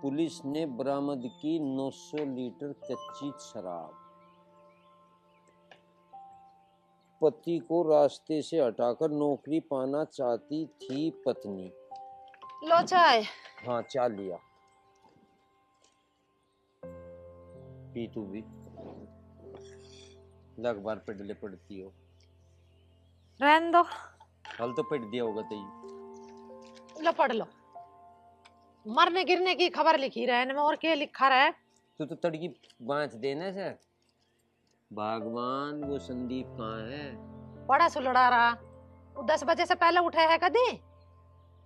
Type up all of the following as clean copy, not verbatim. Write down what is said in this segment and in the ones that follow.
Police ने बरामद की 900 लीटर कच्ची शराब। पति को रास्ते से हटाकर नौकरी पाना चाहती थी पत्नी। लो चाय। हाँ, चाय लिया। पी तू भी। लग बार पे डले पड़ती हो। रहने दो। हल तो पेट दिया होगा तेई। लो पढ़ लो। मरने गिरने की खबर लिखी रहे में और क्या लिखा रहा है? तू तो तड़की बांच देना से। भगवान वो संदीप कहाँ है? बड़ा सुलड़ा रहा। वो 10 बजे से पहले उठे है कदी?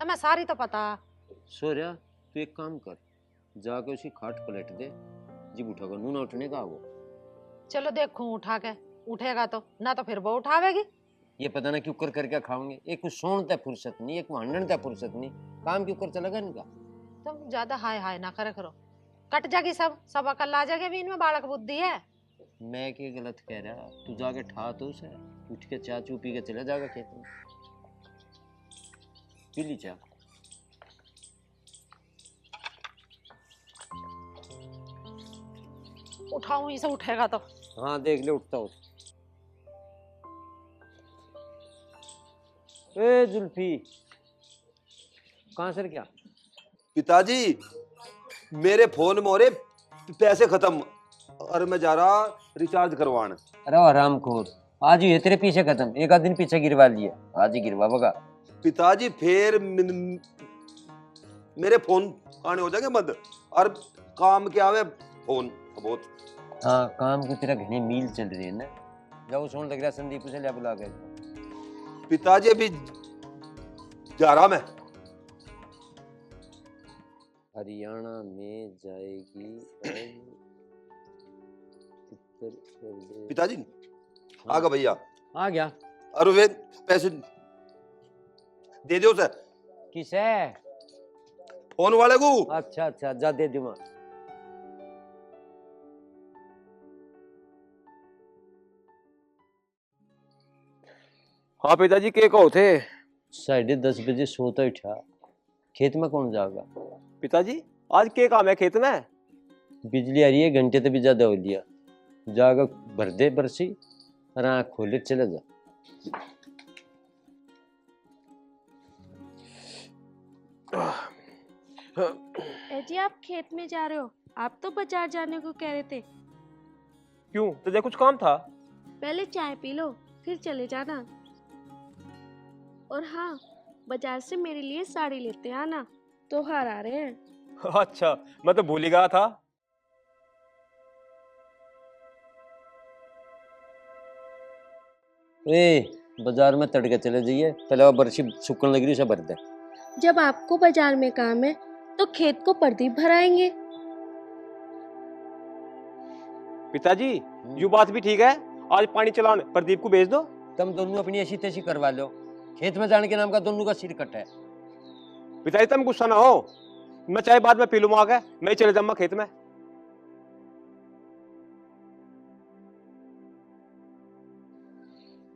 तो मैं सारी तो पता। सोर्या, तू एक काम कर, जाके उसकी खाट पलट दे। जी उठाकर नू ना उठने का वो। चलो देखूं उठा के। उठेगा तो ना तो फिर वो उठावेगी। ये पता ना क्यों कर करके खाओगे। एक कुछ सोनता फुर्सत नहीं, एक हंडनता फुर्सत नहीं। काम क्यों कर चलेगा इनका? तुम ज्यादा हाय हाय ना करे करो। कट जाएगी सब अकल आ जाएगी। इनमें बालक बुद्धि है। मैं क्या गलत कह रहा? तू जाके ठा तो उसे। उठ के चाय चू पी के चले जाएगा खेत में। पी ली चाय। उठाऊं इसे उठेगा तो। हाँ देख ले उठता हो। ए जुल्फी, कहाँ सर क्या? पिताजी, मेरे फोन में हो रहे पैसे खत्म और मैं जा रहा रिचार्ज करवाने। अरे हरामखोर, आज ही है तेरे पीछे खत्म। एक आध दिन पीछे गिरवा लिया, आज ही गिरवा बगा। पिताजी फिर मेरे फोन आने हो जाएंगे बंद और काम क्या आवे फोन बहुत। हाँ, काम को तेरा घने मील चल रही है ना। जाओ सोन लग रहा संदीप से ले बुला के। पिताजी अभी जा रहा मैं। हरियाणा में जाएगी उत्तर प्रदेश। पिताजी आ गया भैया। आ गया। अरे वे पैसे दे दो सर। किसे? फोन वाले को। अच्छा अच्छा, जा दे दूंगा। हाँ पिताजी के कहो थे? 10:30 बजे सोता उठा। खेत में कौन जाएगा? पिताजी आज के काम है खेत में? बिजली आ रही है, घंटे तो भी ज्यादा हो लिया। जाकर भर दे बरसी और आँख खोले चले जा। जी आप खेत में जा रहे हो? आप तो बाजार जाने को कह रहे थे। क्यों, तुझे कुछ काम था? पहले चाय पी लो फिर चले जाना। और हाँ, बाजार से मेरे लिए साड़ी लेते आना, त्योहार आ रहे हैं। अच्छा, मैं तो भूल ही गया था। बाजार में तड़के चले जाइए, पहले वो बरसी सूखने लग रही, उसे भर दे। जब आपको बाजार में काम है तो खेत को प्रदीप भराएंगे। पिताजी ये बात भी ठीक है, आज पानी चलाने प्रदीप को भेज दो। तुम दोनों अपनी ऐसी तैसी करवा लो। खेत में जाने के नाम का दोनों का सिर कट है। पिताजी तुम गुस्सा ना हो, मैं चाय बाद में पी लूंगा, आगे मैं चले जाऊंगा खेत में।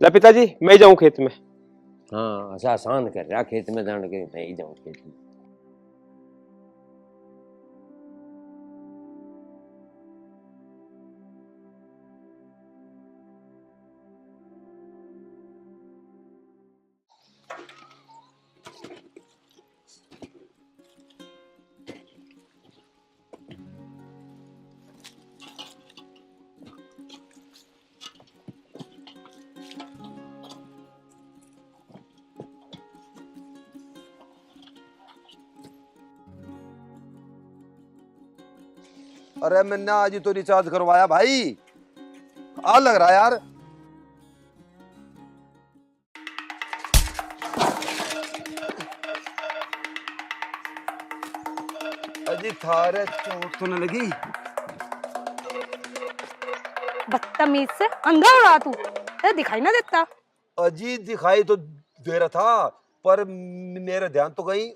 ले पिताजी मैं जाऊं खेत में। हाँ, ऐसा आसान कर रहा खेत में जाने के। मैं ही जाऊँ खेत में। अरे मैंने आज ही तो रिचार्ज करवाया भाई, आ लग रहा यार। अजी थारे चोट तो न लगी? बदतमीज से अंधा हो रहा तू, दिखाई ना देता। अजी दिखाई तो दे रहा था पर मेरा ध्यान तो कहीं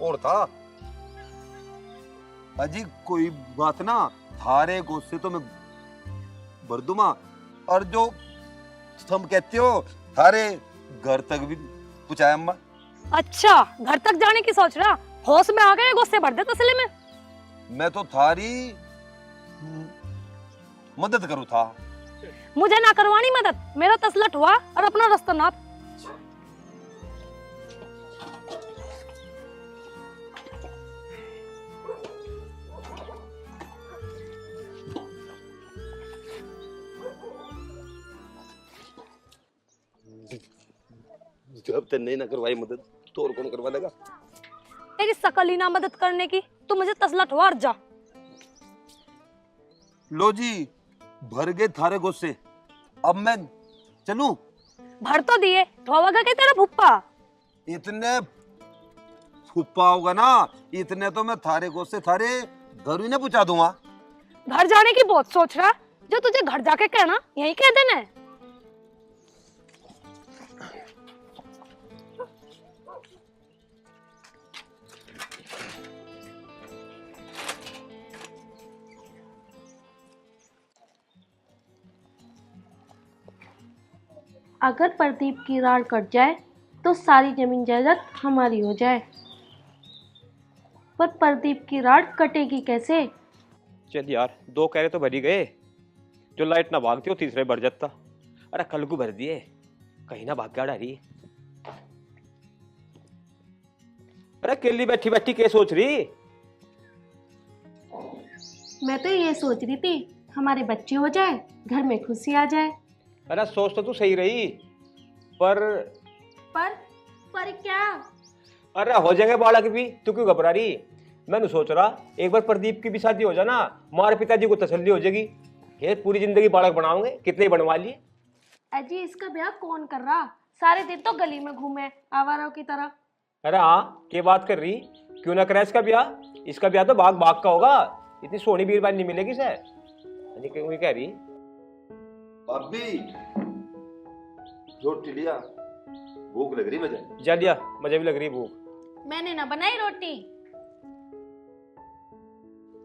और था। अजी कोई बात ना, थारे गुस्से तो मैं भर दूंगा। और जो तुम कहते हो थारे घर तक भी पहुंचाया अम्मा। अच्छा, घर तक जाने की सोच रहा? होश में आ गए, गुस्से भर दे तसले में। मैं तो थारी मदद करूँ था। मुझे ना करवानी मदद, मेरा तसला हुआ और अपना रास्ता नाप। जब तक नहीं ना करवाई मदद तो और कौन करवा लेगा? तेरी शकल ही ना मदद करने की, तू मुझे तसला ठुआ जा। लो जी, भर गए थारे गुस्से, अब मैं चलूं? भर तो दिए, ठोवागा के तेरा फुप्पा। इतने फुप्पा होगा ना, इतने तो मैं थारे गुस्से थारे घर ही ना पहुंचा दूंगा। घर जाने की बहुत सोच रहा, जो तुझे घर जाके कहना यही कह देना है। अगर प्रदीप की राड कट जाए तो सारी जमीन जायदाद हमारी हो जाए, पर प्रदीप की राड कटेगी कैसे? चल यार, 2 कैरे तो भर ही गए। जो लाइट ना भागती हो तीसरे भर जाता। अरे कल को भर दिए, कहीं ना भाग गाड़ा रही। अरे केली बैठी बैठी क्या सोच रही? मैं तो ये सोच रही थी हमारे बच्चे हो जाए, घर में खुशी आ जाए। अरे सोच तो तू सही रही, पर क्या? अरे हो जाएंगे बालक भी, तू क्यों घबरा रही? मैंने सोच रहा एक बार प्रदीप की भी शादी हो जाना, मारे पिताजी को तसल्ली हो जाएगी। ये पूरी जिंदगी बालक बनाओगे, कितने ही बनवा लिए। अजी इसका ब्याह कौन कर रहा? सारे दिन तो गली में घूमे आवारों की तरह। अरे हाँ, क्या बात कर रही? क्यों ना करे इसका ब्याह? इसका ब्याह तो भाग भाग का होगा, इतनी सोनी बीरबान नहीं मिलेगी सर। क्यों कह रही? भाभी रोटी लिया, भूख लग रही मुझे। जा लिया, मुझे भी लग रही भूख। मैंने ना बनाई रोटी।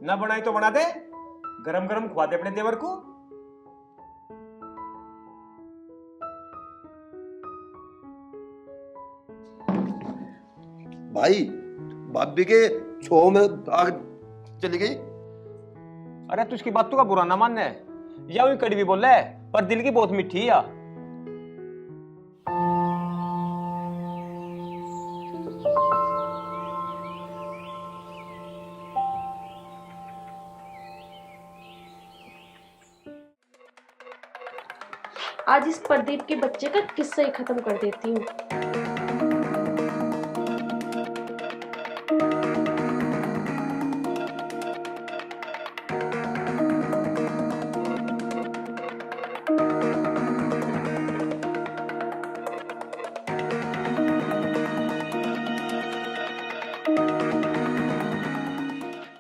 ना बनाई तो बना दे, गरम गरम खवा दे अपने देवर को। भाई भाभी के छो में आग चली गई। अरे तू इसकी बात तो का बुरा ना मानना है, या वही कड़वी बोल रहा है, पर दिल की बहुत मीठी है। आज इस प्रदीप के बच्चे का किस्सा ही खत्म कर देती हूँ।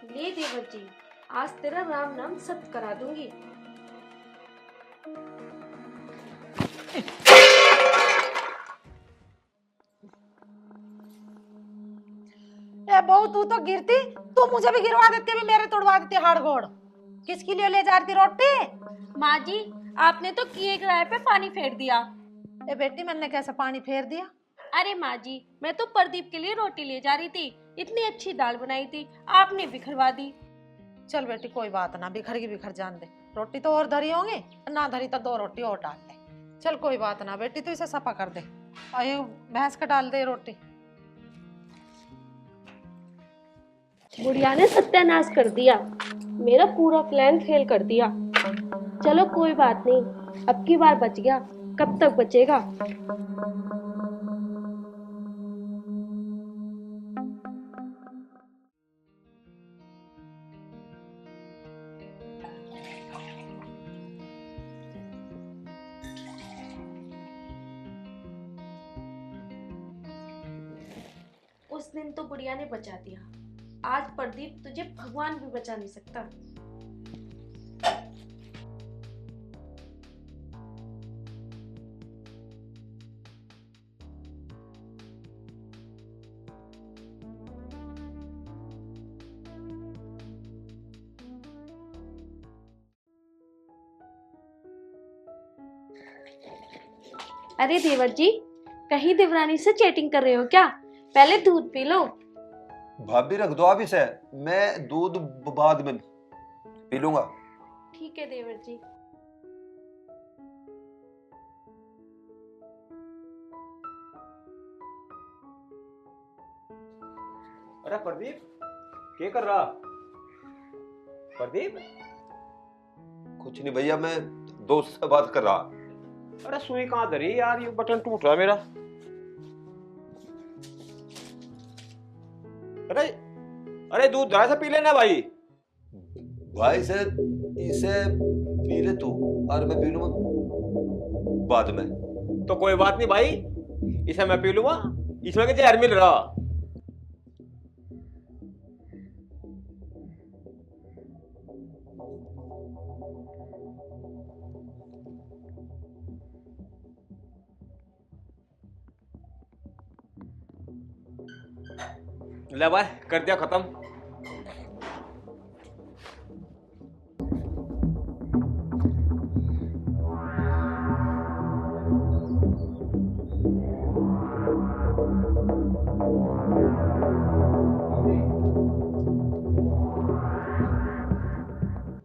ले देवर जी, आज तेरा राम नाम सत्य करा दूंगी। ए बहू, तू तो गिरती, तू मुझे भी गिरवा देती, अभी मेरे तोड़वा देती हाड़ गोड़। किसके लिए ले जा रही थी रोटी? माँ जी, आपने तो किए किराए पे पानी फेर दिया। ए बेटी, मैंने कैसे पानी फेर दिया? अरे माँ जी, मैं तो प्रदीप के लिए रोटी ले जा रही थी, इतनी अच्छी दाल बनाई थी, आपने बिखरवा दी। चल बेटी, कोई बात ना, बिखर की बिखर जान दे। रोटी तो और धरी होंगी, ना धरी तो 2 रोटी और डाल दे। चल कोई बात ना बेटी, तू इसे सफा कर दे और ये भैंस का डाल दे रोटी। बुढ़िया ने सत्यानाश कर दिया, मेरा पूरा प्लान फेल कर दिया। चलो कोई बात नहीं, अब की बार बच गया, कब तक बचेगा। उस दिन तो बुढ़िया ने बचा दिया, आज प्रदीप तुझे भगवान भी बचा नहीं सकता। अरे देवर जी, कहीं देवरानी से चैटिंग कर रहे हो क्या? पहले दूध पी लो। भाभी रख दो आप इसे, मैं दूध बाद में पी लूंगा। ठीक है देवर जी। अरे प्रदीप, क्या कर रहा? प्रदीप, कुछ नहीं भैया, मैं दोस्त से बात कर रहा। अरे सुई कहाँ धरी यार, ये बटन टूट रहा मेरा। अरे अरे दूध जरा सा पी लेना भाई। भाई से इसे पी ले तू और मैं पी लूंगा बाद में। तो कोई बात नहीं भाई, इसे मैं पी लूंगा, इसमें क्या जहर मिल रहा। ले भाई, कर दिया खत्म।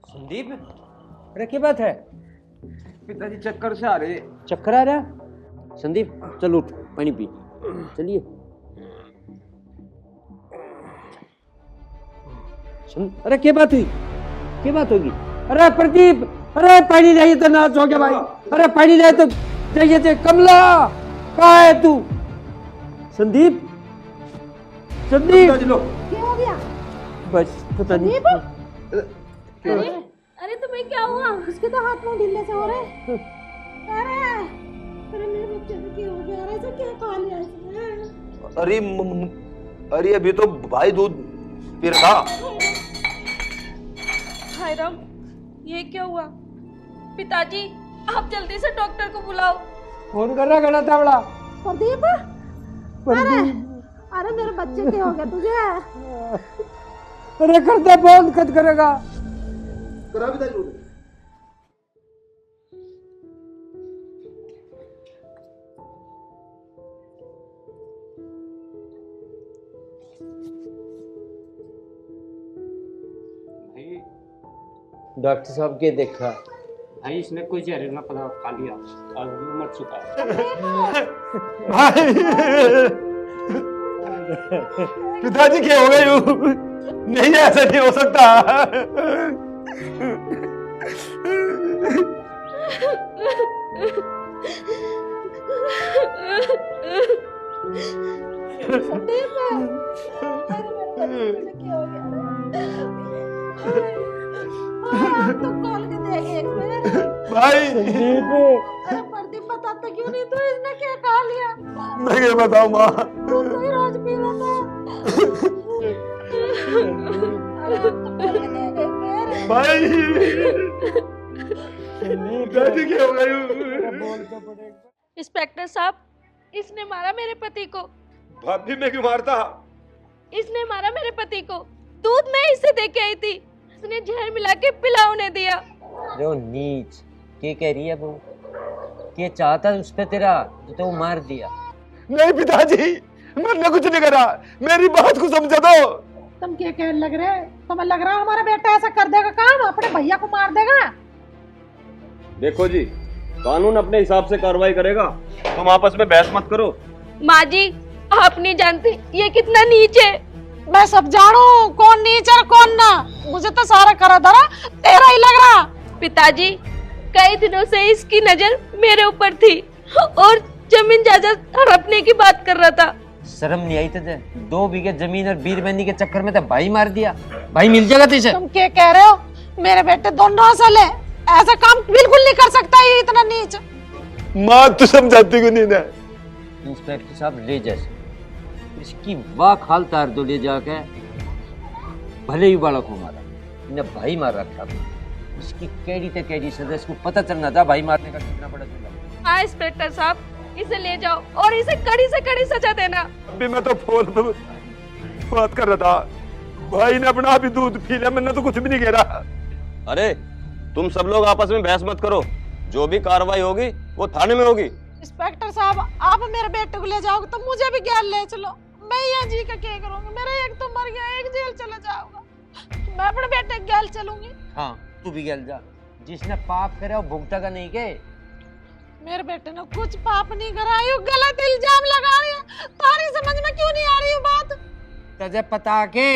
संदीप, अरे क्या बात है? पिताजी चक्कर से आ रहे। चक्कर आ रहा? संदीप चल उठ, पानी पी। चलिए। अरे क्या बात हुई? क्या बात होगी? अरे प्रदीप, अरे पानी लाइए तो नाच हो गया भाई। अरे पानी लाए तो चाहिए थे। कमला कहाँ है तू? संदीप, संदीप क्या हो गया? बस पता नहीं। अरे अरे तुम्हें क्या हुआ? उसके तो हाथ में ढीले से हो रहे। अरे अरे मेरे बच्चे को क्या हो गया? अरे ऐसा क्या खा लिया इसने? अरे अभी तो भाई दूध पी रहा था। हाय राम, ये क्या हुआ? पिताजी, आप जल्दी से डॉक्टर को बुलाओ। फोन कर रहा गड़ा था बड़ा। प्रदीप, अरे मेरे बच्चे क्या हो गया तुझे? अरे करते बहुत कद करेगा। करा भी था दूध। डॉक्टर साहब के देखा भाई, इसने कोई जहरीला पदार्थ खा लिया और वो मर चुका है। पिताजी क्या हो गए? नहीं, ऐसा नहीं हो सकता। तो कॉल के देख एक बार। भाई प्रदीप, बताता क्यों नहीं? तो इसने क्या खा लिया? मैं क्या बताऊं माँ। तू तो ही रोज पी रहा था। अरे तो कॉल के देख एक बार। भाई पिताजी क्या हो गए? इंस्पेक्टर साहब, इसने मारा मेरे पति को। भाभी मैं क्यों मारता? इसने मारा मेरे पति को। दूध मैं इससे दे के आई थी, इसने जहर मिला के पिला उन्हें दिया। जो नीच क्या कह रही है वो? क्या चाहता उस पे तेरा तो वो मार दिया? नहीं पिताजी, मैंने कुछ नहीं करा, मेरी बात को समझा दो। तुम क्या कहने लग रहे? तुम्हें लग रहा हमारा बेटा ऐसा कर देगा काम, अपने भैया को मार देगा? देखो जी, कानून अपने हिसाब से कार्रवाई करेगा, तुम आपस में बहस मत करो। माँ जी, आप नहीं जानते ये कितना नीच है। मैं सब जानू कौन नीच और कौन ना। मुझे तो सारा करा धरा तेरा ही लग रहा। पिताजी, कई दिनों से इसकी नजर मेरे ऊपर थी और जमीन जायदाद हड़पने की बात कर रहा था। शर्म नहीं आई तुझे? 2 बीघे जमीन और बीरबंदी के चक्कर में तो भाई मार दिया। भाई मिल जाएगा तुझे। तुम क्या कह रहे हो? मेरे बेटे दोनों असल है, ऐसा काम बिल्कुल नहीं कर सकता ये इतना नीच। माँ तू समझाती क्यों नहीं ना? इंस्पेक्टर साहब ले जैसे इसकी वाह खाल तार दो ले जाके। भले ही बालक को मारा, इन्हें भाई मार रखा था। इसकी कैडी ते कैडी सजा, इसको पता चलना था भाई मारने का कितना बड़ा जुर्म। हाँ इंस्पेक्टर साहब, इसे ले जाओ और इसे कड़ी से कड़ी सजा देना। अभी मैं तो फोन पे बात कर रहा था, भाई ने अपना भी दूध पी लिया, मैंने तो कुछ भी नहीं कह रहा। अरे तुम सब लोग आपस में बहस मत करो, जो भी कार्रवाई होगी वो थाने में होगी। इंस्पेक्टर साहब, आप मेरे बेटे को ले जाओगे तो मुझे भी ज्ञान ले चलो। मैं यहाँ जी का क्या करूंगी? मेरा एक तो मर गया, एक जेल चला जाऊंगा। मैं अपने बेटे के गैल चलूंगी। हाँ तू भी गल जा, जिसने पाप करा वो भुगतेगा नहीं के? मेरे बेटे ने कुछ पाप नहीं करा, ये गलत इल्जाम लगा रही है। तारी समझ में क्यों नहीं आ रही है बात? तुझे पता के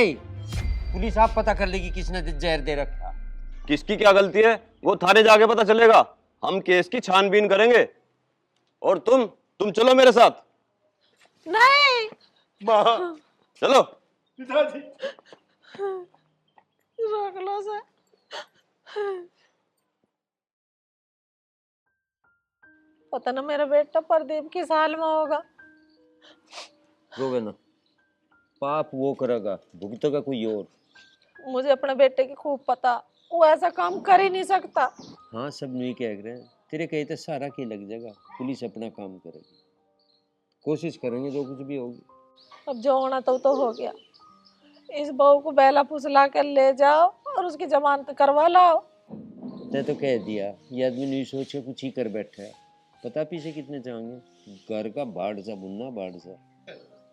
पुलिस आप पता कर लेगी किसने जहर दे रखा। किसकी क्या गलती है वो थाने जाके पता चलेगा। हम केस की छानबीन करेंगे। और तुम चलो मेरे साथ। नहीं माँ चलो। रोक लो से। पता ना मेरा बेटा प्रदीप किस हाल में होगा। रोवे ना, पाप वो करेगा, भुगतेगा कोई और। मुझे अपने बेटे की खूब पता, वो ऐसा काम कर ही नहीं सकता। हाँ सब नहीं कह रहे हैं, तेरे कहे तो सारा की लग जाएगा। पुलिस अपना काम करेगी, कोशिश करेंगे जो कुछ भी होगी। अब जो होना तो हो गया। इस बहू को बेला फुसला कर ले जाओ और उसकी जमानत करवा लाओ। ते तो कह दिया, ये आदमी नहीं सोच के कुछ ही कर बैठा है। पता पीछे कितने चाहेंगे, घर का बाढ़ सा बुनना बाढ़ सा।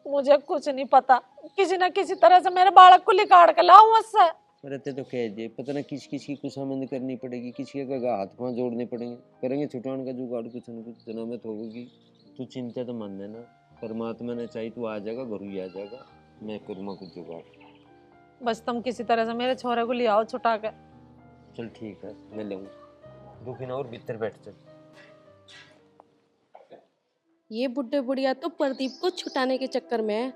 मुझे कुछ नहीं पता, किसी न किसी तरह से मेरे बालक को निकाल के लाऊं उससे। अरे ते तो कह दिए, पता ना किस किस की खुशामंद करनी पड़ेगी, किसी का हाथ पांव जोड़ने पड़ेंगे। करेंगे छुटाने का जुगाड़ कुछ न कुछ जनामत होगी। तू चिंता तो मान लेना, परमात्मा ने चाही तू आ जाएगा, घर ही आ जाएगा। मैं करूँगा कुछ जुगाड़। बस तुम किसी तरह से मेरे छोरे को ले आओ छुटा के। चल ठीक है, मैं लूँगा। दुखी ना और भीतर बैठ चल। ये बुड्ढे बुढ़िया तो प्रदीप को छुटाने के चक्कर में है।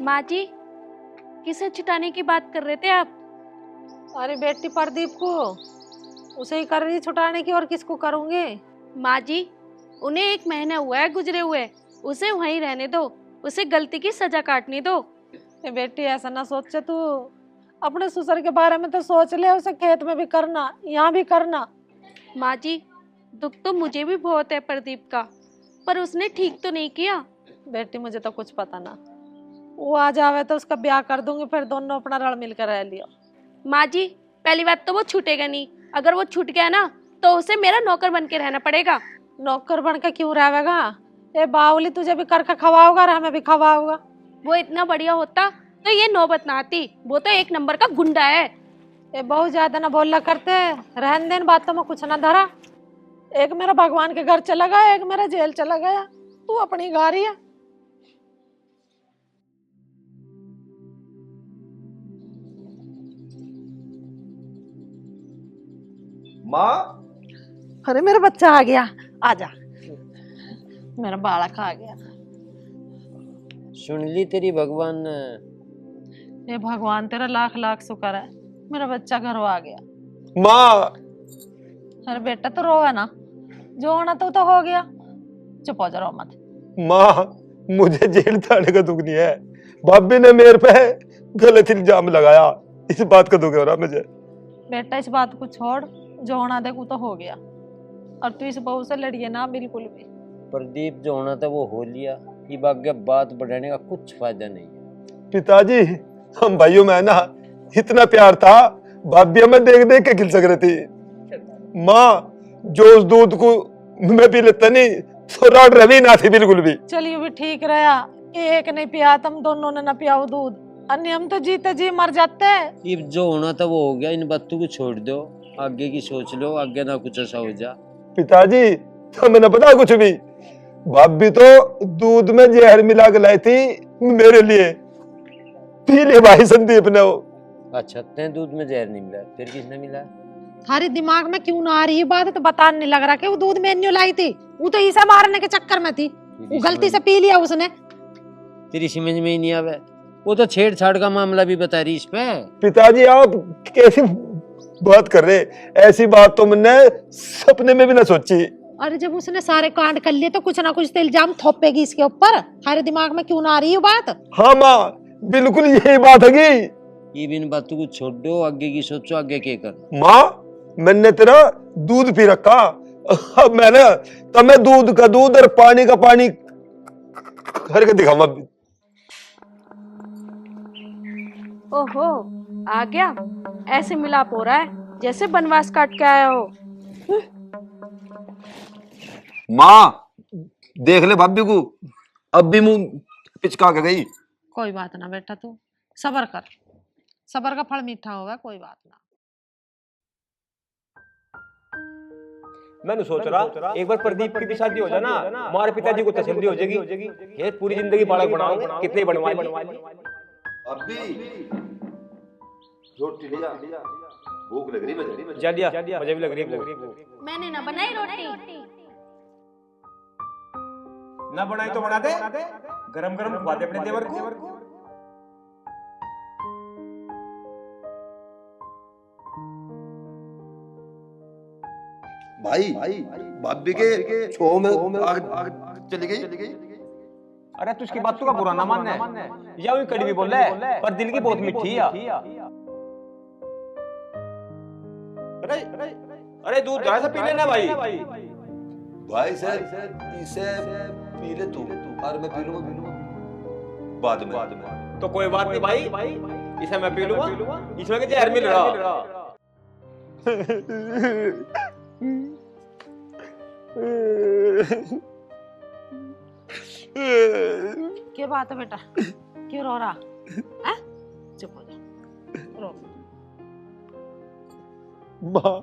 माँ जी, किसे छुटाने की बात कर रहे थे आप? अरे बेटी प्रदीप को, उसे ही कर रही छुटाने की, और किसको करूंगी? माँ जी, उन्हें 1 महीना हुआ है गुजरे हुए, उसे वहीं रहने दो, उसे गलती की सजा काटने दो। ए बेटी ऐसा ना सोचे तू, अपने ससुर के बारे में तो सोच ले। उसे खेत में भी करना, यहाँ भी करना। माँ जी, दुख तो मुझे भी बहुत है प्रदीप का, पर उसने ठीक तो नहीं किया। बेटी मुझे तो कुछ पता ना, वो आ जावे तो उसका ब्याह कर दूंगी, फिर दोनों अपना रल मिलकर रह लियो। माँ जी, पहली बात तो वो छूटेगा नहीं, अगर वो छूट गया ना तो उसे मेरा नौकर बन के रहना पड़ेगा। नौकर बन के क्यों रहेगा? ए बावली, तुझे भी करके खवाओगा और हमें भी खवाओगा। वो इतना बढ़िया होता तो ये नौबत ना आती, वो तो 1 नंबर का गुंडा है। ये बहुत ज्यादा ना बोलना करते, रहन देन बातों में कुछ ना धरा। एक मेरा भगवान के घर चला गया, एक मेरा जेल चला गया, तू अपनी गारी है। माँ अरे मेरा बच्चा आ गया, आजा। मेरा बालक आ गया। सुन ली तेरी भगवान ने। ये भगवान तेरा लाख लाख शुक्र है, मेरा बच्चा घर आ गया। माँ अरे बेटा तो रोवे ना, जो होना तो हो गया। चुप हो जा, रो मत। माँ मुझे जेल जाने का दुख नहीं है, भाभी ने मेरे पे गलत इल्जाम लगाया, इस बात का दुख हो रहा मुझे। बेटा इस बात को छोड़, जो होना देखो तो हो गया, और तू इस बहू से लड़िए ना बिल्कुल भी। प्रदीप जो होना था वो हो लिया, ये आगे बात बढ़ाने का कुछ फायदा नहीं है। पिताजी हम भाइयों में ना इतना प्यार था, भाभी हमें देख देख के खिल सक रही थी। माँ जो उस दूध को मैं पी लेता नहीं तो रात रवि ना थी बिल्कुल भी। चलिए भी ठीक रहा, एक नहीं पिया, तुम दोनों ने ना पिया दूध, अन्य हम तो जीते जी मर जाते। ये जो होना था वो हो गया, इन बातों को छोड़ दो, आगे की सोच लो, आगे ना कुछ ऐसा हो जा। पिताजी हमें ना पता कुछ भी, भाभी तो दूध में जहर मिला के लाई थी मेरे लिए, पी ले भाई संदीप ने वो। अच्छा ते दूध में जहर नहीं मिला, फिर किसने मिला? थारे दिमाग में क्यों ना आ रही है बात? तो बता नहीं लग रहा कि वो दूध में न्यू लाई थी, वो तो इसे मारने के चक्कर में थी, वो गलती से पी लिया उसने। तेरी समझ में ही नहीं आवे, वो तो छेड़छाड़ का मामला भी बता रही इस पे। पिताजी आप कैसी बात कर रहे, ऐसी बात तो मैंने सपने में भी ना सोची। अरे जब उसने सारे कांड कर लिए तो कुछ ना कुछ तो इल्जाम थोपेगी इसके ऊपर, थारे दिमाग में क्यों ना आ रही है बात? हाँ माँ बिल्कुल यही बात है। ये भी इन बातों को छोड़ दो, आगे की सोचो, आगे क्या कर। माँ मैंने तेरा दूध पी रखा, अब मैंने तुम्हें दूध का दूध और पानी का पानी करके दिखाऊंगा। ओहो, आ गया, ऐसे मिलाप हो रहा है जैसे बनवास काट के आया हो। माँ देख ले भाभी को, अब भी मुंह पिचका के गई। कोई बात ना बेटा, तू सबर कर, सबर का फल मीठा होगा, कोई बात ना। मैं सोच रहा एक बार प्रदीप की भी शादी हो जाए ना, हमारे पिताजी को तसल्ली हो जाएगी। ये पूरी जिंदगी बालक बनाओगे, कितने बनवा ली। अभी रोटी लिया, भूख लग रही मुझे। जा लिया, मुझे भी लग रही है। मैंने ना बनाई रोटी। ना बनाई तो बना दे, गरम गरम खवा दे अपने देवर को। भाई भाभी के छो में आग चली गई। अरे तू उसकी बात तो का बुरा ना मान है, या वही कड़वी बोल रहा है, पर दिल की बहुत मीठी है। अरे दूध जरा सा पी लेना भाई। भाई सर इसे पी ले तू, और मैं पी लूंगा बाद में। तो कोई बात नहीं भाई, इसे मैं पी लूंगा, इसमें के जहर मिल रहा। क्या बात है बेटा, क्यों रो रहा है? चुप हो जा, रो। माँ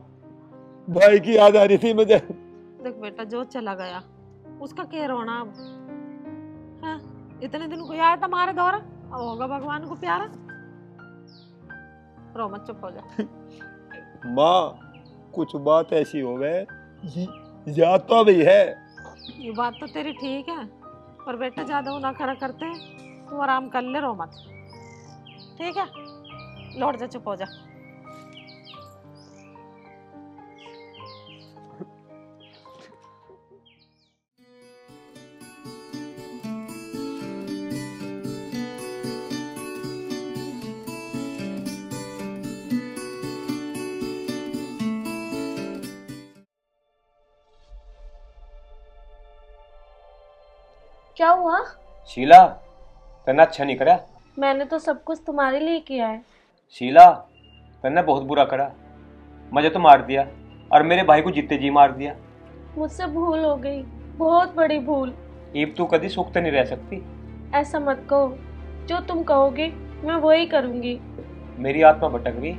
भाई की याद आ रही थी मुझे। देख बेटा, जो चला गया उसका क्या रोना अब है? इतने दिन को आया था हमारे दौरा, अब होगा भगवान को प्यारा। रो मत, चुप हो जा। माँ कुछ बात ऐसी हो गए, याद तो अभी है। ये बात तो तेरी ठीक है, पर बेटा ज्यादा ना खरा करते, तू आराम कर ले, रो मत, ठीक है? लौट जा, चुप हो जा। क्या हुआ? शीला तन्ने अच्छा नहीं करा। मैंने तो सब कुछ तुम्हारे लिए किया है। शीला तन्ने बहुत बुरा करा, मुझे तो मार दिया और मेरे भाई को जीते जी मार दिया। मुझसे भूल हो गई, बहुत बड़ी भूल। ईब तू कभी सुख तो नहीं रह सकती। ऐसा मत कहो, जो तुम कहोगे मैं वही करूंगी। मेरी आत्मा भटक रही,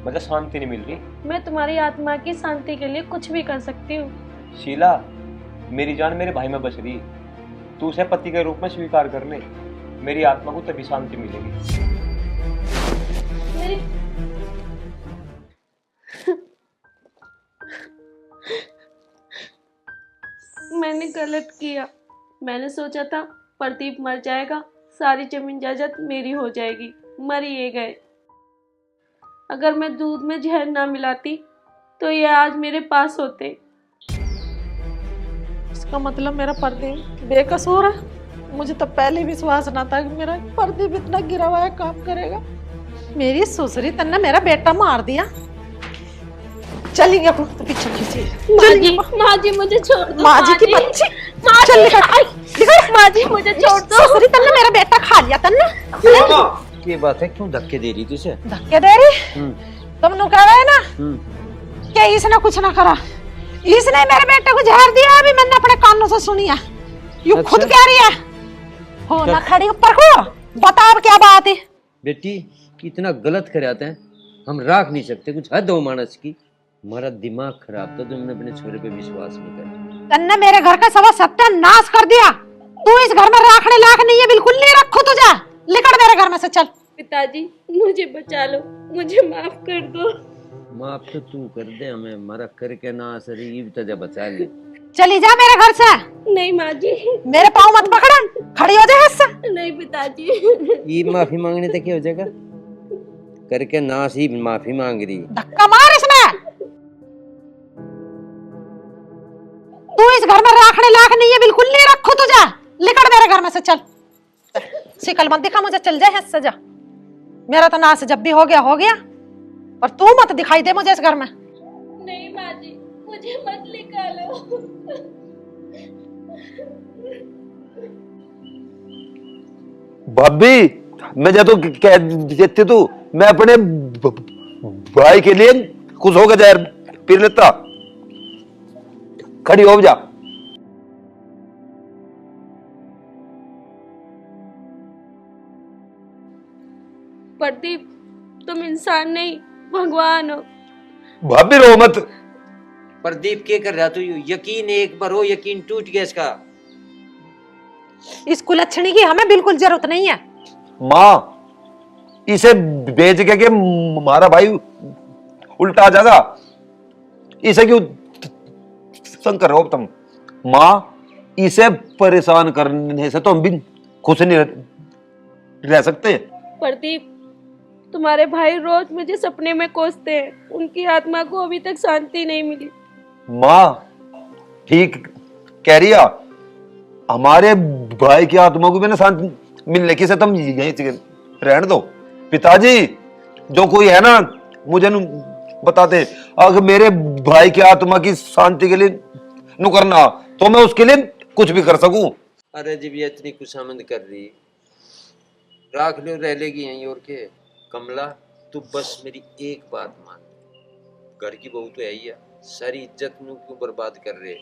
मुझे शांति नहीं मिल रही। मैं तुम्हारी आत्मा की शांति के लिए कुछ भी कर सकती हूँ। शीला मेरी जान मेरे भाई में बच रही, तू उसे पति के रूप में स्वीकार कर ले, मेरी आत्मा को तभी शांति मिलेगी। मेरी मैंने गलत किया। मैंने सोचा था प्रदीप मर जाएगा, सारी जमीन जायदाद मेरी हो जाएगी, मर ये गए। अगर मैं दूध में जहर ना मिलाती तो ये आज मेरे पास होते। इसका मतलब मेरा प्रदीप बेकसूर है? मुझे तो पहले विश्वास ना था कि मेरा प्रदीप इतना गिरा हुआ है काम करेगा। मेरी ससुरी तन्ने मेरा बेटा मार दिया। चलेंगे अपन तो पीछे खींचिए। माँ जी मुझे छोड़ दो। माँ जी की बच्ची, चल निकल। माँ जी मुझे छोड़ दो। ससुरी तन्ने मेरा बेटा खा लिया तन्ने। ये बात है, क्यों धक्के दे रही तुझे? धक्के दे रही? तुम नु कह रहे ना कि इसने कुछ ना करा, इसने मेरे बेटे को जहर दिया। अभी मैंने अपने कानों से सुनी है, यू खुद कह रही है। हो ना खड़ी ऊपर को, बता अब क्या बात है? बेटी कितना गलत कराते हैं, हम राख नहीं सकते, कुछ हद हो मानस की। हमारा दिमाग खराब था, तुमने अपने छोरे पे विश्वास नहीं किया। तन्ने मेरे घर का सब सत्यानाश कर दिया। तू इस घर में राखने लायक नहीं है, बिल्कुल नहीं। रखो तो जा, निकल मेरे घर में से, चल। पिताजी मुझे बचा लो, मुझे माफ कर दो। माफ तो तू कर दे हमें, हमारा करके ना शरीर तो बचा ले। चली जा मेरे घर से। नहीं माँ जी, मेरे पाँव मत पकड़ा, खड़ी हो जा हिस्सा। नहीं पिताजी। ये माफी मांगने तक क्या हो जाएगा? करके ना सी माफी मांग रही। धक्का मार इसमें। तू इस घर में राखने लायक नहीं है, बिल्कुल नहीं। रखो तो जा, निकल मेरे घर में से, चल। शिकल मत दिखा मुझे, चल जा हिस्सा जा। मेरा तो नाश जब भी हो गया, और तू मत दिखाई दे मुझे इस घर में। नहीं माँ जी, मुझे मत निकालो। भाभी मैं जा तो कह देती तू, मैं अपने भाई के लिए खुश होकर जहर पी लेता। खड़ी हो जा। प्रदीप, तुम इंसान नहीं भगवान हो। भाभी रो मत। प्रदीप के कर रहा तू? यकीन एक बार हो, यकीन टूट गया इसका। इसको लक्षणी की हमें बिल्कुल जरूरत नहीं है। माँ इसे बेच के हमारा भाई उल्टा आ जाएगा, इसे क्यों संग कर रहे हो तुम? माँ इसे परेशान करने से तो हम भी खुश नहीं रह सकते। प्रदीप, तुम्हारे भाई रोज मुझे सपने में कोसते हैं, उनकी आत्मा को अभी तक शांति नहीं मिली। माँ ठीक कह रही है, हमारे भाई की आत्मा को भी ना शांति मिलने की से तुम यहीं रहने दो। पिताजी जो कोई है ना मुझे बताते, अगर मेरे भाई की आत्मा की शांति के लिए नु करना तो मैं उसके लिए कुछ भी कर सकूं। अरे जी भी इतनी खुशामद कर रही, राख लो, रह लेगी यहीं और के। कमला तू बस मेरी एक बात मान, घर की बहू तो है ही है, सारी इज्जत नु क्यों बर्बाद कर रहे?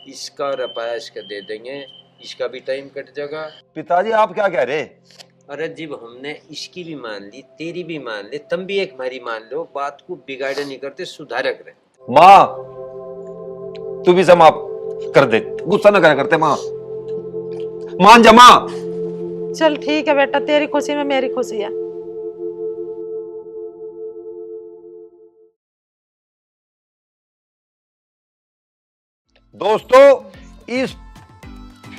इसका रपाया इसका दे देंगे, इसका भी टाइम कट जाएगा। पिताजी आप क्या कह रहे? अरे जब हमने इसकी भी मान ली, तेरी भी मान ली, तुम भी एक हमारी मान लो, बात को बिगाड़ नहीं करते, सुधारक रहे। माँ तू भी समाप्त कर दे, गुस्सा ना करा करते। माँ मान जा माँ। चल ठीक है बेटा, तेरी खुशी में मेरी खुशी है। दोस्तों इस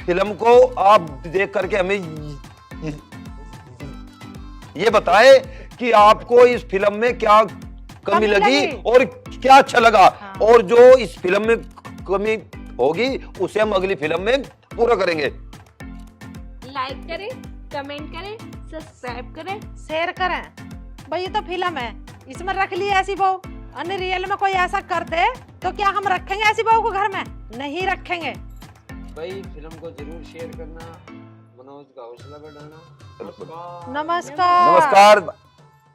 फिल्म को आप देख करके हमें ये बताए कि आपको इस फिल्म में क्या कमी लगी और क्या अच्छा लगा। हाँ। और जो इस फिल्म में कमी होगी उसे हम अगली फिल्म में पूरा करेंगे। लाइक करें, कमेंट करें, सब्सक्राइब करें, शेयर करें। भाई ये तो फिल्म है, इसमें रख ली ऐसी बहू, अन्य रियल में कोई ऐसा कर दे तो क्या हम रखेंगे ऐसी बहू को घर में? नहीं रखेंगे। भाई फिल्म को जरूर शेयर करना, मनोज का हौसला बढ़ाना। नमस्कार। नमस्कार।